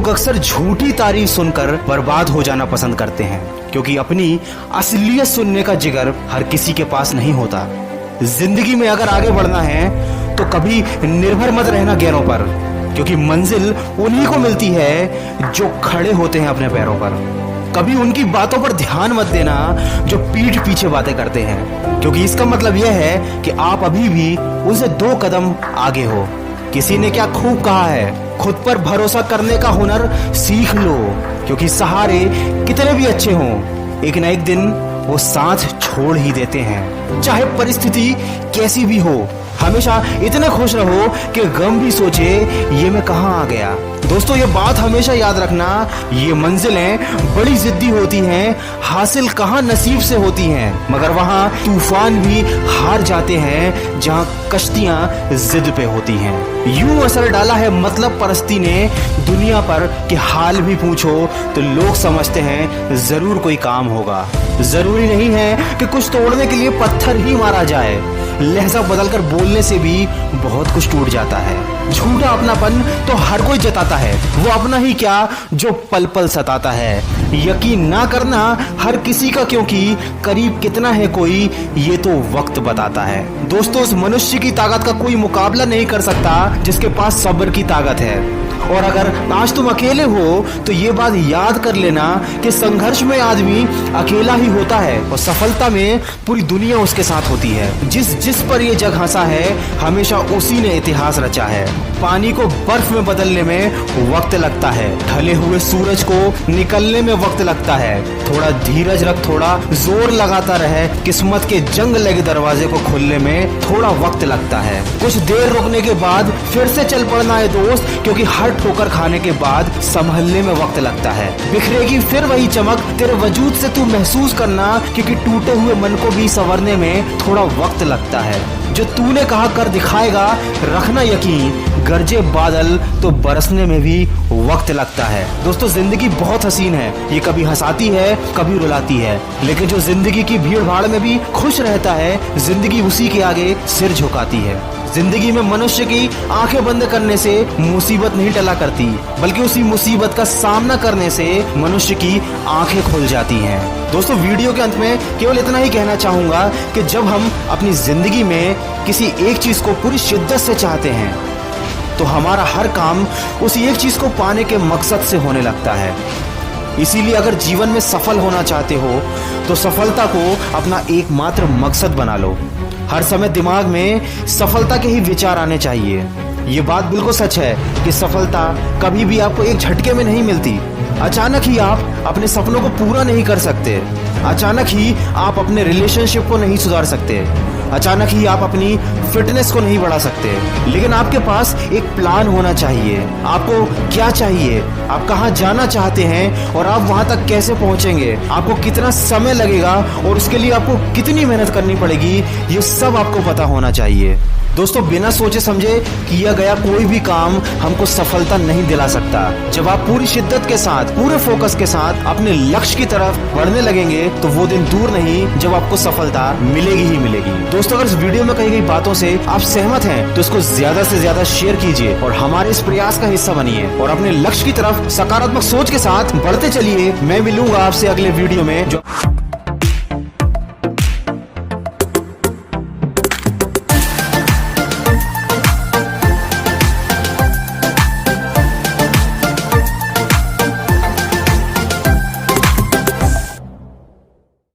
लोग अक्सर झूठी तारीफ सुनकर बर्बाद हो जाना पसंद करते हैं, क्योंकि अपनी असलियत सुनने का जिगर हर किसी के पास नहीं होता। जिंदगी में अगर आगे बढ़ना है तो कभी निर्भर मत रहना गैरों पर, क्योंकि मंजिल उन्हीं को मिलती है जो खड़े होते हैं अपने पैरों पर। कभी उनकी बातों पर ध्यान मत देना जो पीठ पीछे बातें करते हैं, क्योंकि इसका मतलब यह है कि आप अभी भी उनसे 2 कदम आगे हो। किसी ने क्या खूब कहा है, खुद पर भरोसा करने का हुनर सीख लो, क्योंकि सहारे कितने भी अच्छे हों, एक न एक दिन वो साथ छोड़ ही देते हैं। चाहे परिस्थिति कैसी भी हो, हमेशा इतने खुश रहो कि गम भी सोचे ये मैं कहाँ आ गया। दोस्तों, ये बात हमेशा याद रखना, ये मंजिलें बड़ी जिद्दी होती हैं, हासिल कहाँ नसीब से होती हैं, मगर वहाँ तूफान भी हार जाते हैं जहाँ कश्तियाँ जिद पे होती हैं। यूं असर डाला है मतलब परस्ती ने दुनिया पर कि हाल भी पूछो तो लोग समझते हैं जरूर कोई काम होगा। जरूरी नहीं है कि कुछ तोड़ने के लिए पत्थर ही मारा जाए, लहजा बदलकर बोलने से भी बहुत कुछ टूट जाता है। झूठा अपनापन तो हर कोई जताता है, वो अपना ही क्या जो पल पल सताता है। यकीन ना करना हर किसी का, क्योंकि करीब कितना है कोई ये तो वक्त बताता है। दोस्तों, उस मनुष्य की ताकत का कोई मुकाबला नहीं कर सकता जिसके पास सब्र की ताकत है। और अगर आज तुम अकेले हो तो ये बात याद कर लेना कि संघर्ष में आदमी अकेला ही होता है और सफलता में पूरी दुनिया उसके साथ होती है। जिस पर ये जग हंसा है हमेशा उसी ने इतिहास रचा है। पानी को बर्फ में बदलने में वक्त लगता है, ढले हुए सूरज को निकलने में वक्त लगता है। थोड़ा धीरज रख, थोड़ा जोर लगाता रहे, किस्मत के जंग लगे दरवाजे को खोलने में थोड़ा वक्त लगता है। कुछ देर रुकने के बाद फिर से चल पड़ना है दोस्त, क्योंकि हर ठोकर खाने के बाद संभलने में वक्त लगता है। बिखरेगी फिर वही चमक तेरे वजूद से तू महसूस करना, क्योंकि टूटे हुए मन को भी संवरने में थोड़ा वक्त लगता है। जो तूने कहा कर दिखाएगा, रखना यकीन, गरजे बादल तो बरसने में भी वक्त लगता है। दोस्तों, जिंदगी बहुत हसीन है, ये कभी हंसाती है कभी रुलाती है, लेकिन जो जिंदगी की भीड़ भाड़ में भी खुश रहता है, जिंदगी उसी के आगे सिर झुकाती है। जिंदगी में मनुष्य की आंखें बंद करने से मुसीबत नहीं टला करती, बल्कि उसी मुसीबत का सामना करने से मनुष्य की आंखें खुल जाती हैं। दोस्तों, वीडियो के अंत में केवल इतना ही कहना चाहूंगा कि जब हम अपनी जिंदगी में किसी एक चीज को पूरी शिद्दत से चाहते हैं तो हमारा हर काम उस एक चीज को पाने के मकसद से होने लगता है। इसीलिए अगर जीवन में सफल होना चाहते हो तो सफलता को अपना एकमात्र मकसद बना लो। हर समय दिमाग में सफलता के ही विचार आने चाहिए। ये बात बिल्कुल सच है कि सफलता कभी भी आपको एक झटके में नहीं मिलती। अचानक ही आप अपने सपनों को पूरा नहीं कर सकते, अचानक ही आप अपने रिलेशनशिप को नहीं सुधार सकते, अचानक ही आप अपनी फिटनेस को नहीं बढ़ा सकते, लेकिन आपके पास एक प्लान होना चाहिए। आपको क्या चाहिए, आप कहाँ जाना चाहते हैं और आप वहां तक कैसे पहुंचेंगे, आपको कितना समय लगेगा और उसके लिए आपको कितनी मेहनत करनी पड़ेगी, ये सब आपको पता होना चाहिए। दोस्तों, बिना सोचे समझे किया गया कोई भी काम हमको सफलता नहीं दिला सकता। जब आप पूरी शिद्दत के साथ, पूरे फोकस के साथ अपने लक्ष्य की तरफ बढ़ने लगेंगे तो वो दिन दूर नहीं जब आपको सफलता मिलेगी ही मिलेगी। दोस्तों, अगर इस वीडियो में कही गई बातों से आप सहमत हैं तो इसको ज्यादा से ज्यादा शेयर कीजिए और हमारे इस प्रयास का हिस्सा बनिए और अपने लक्ष्य की तरफ सकारात्मक सोच के साथ बढ़ते चलिए। मैं मिलूंगा आपसे अगले वीडियो में। जो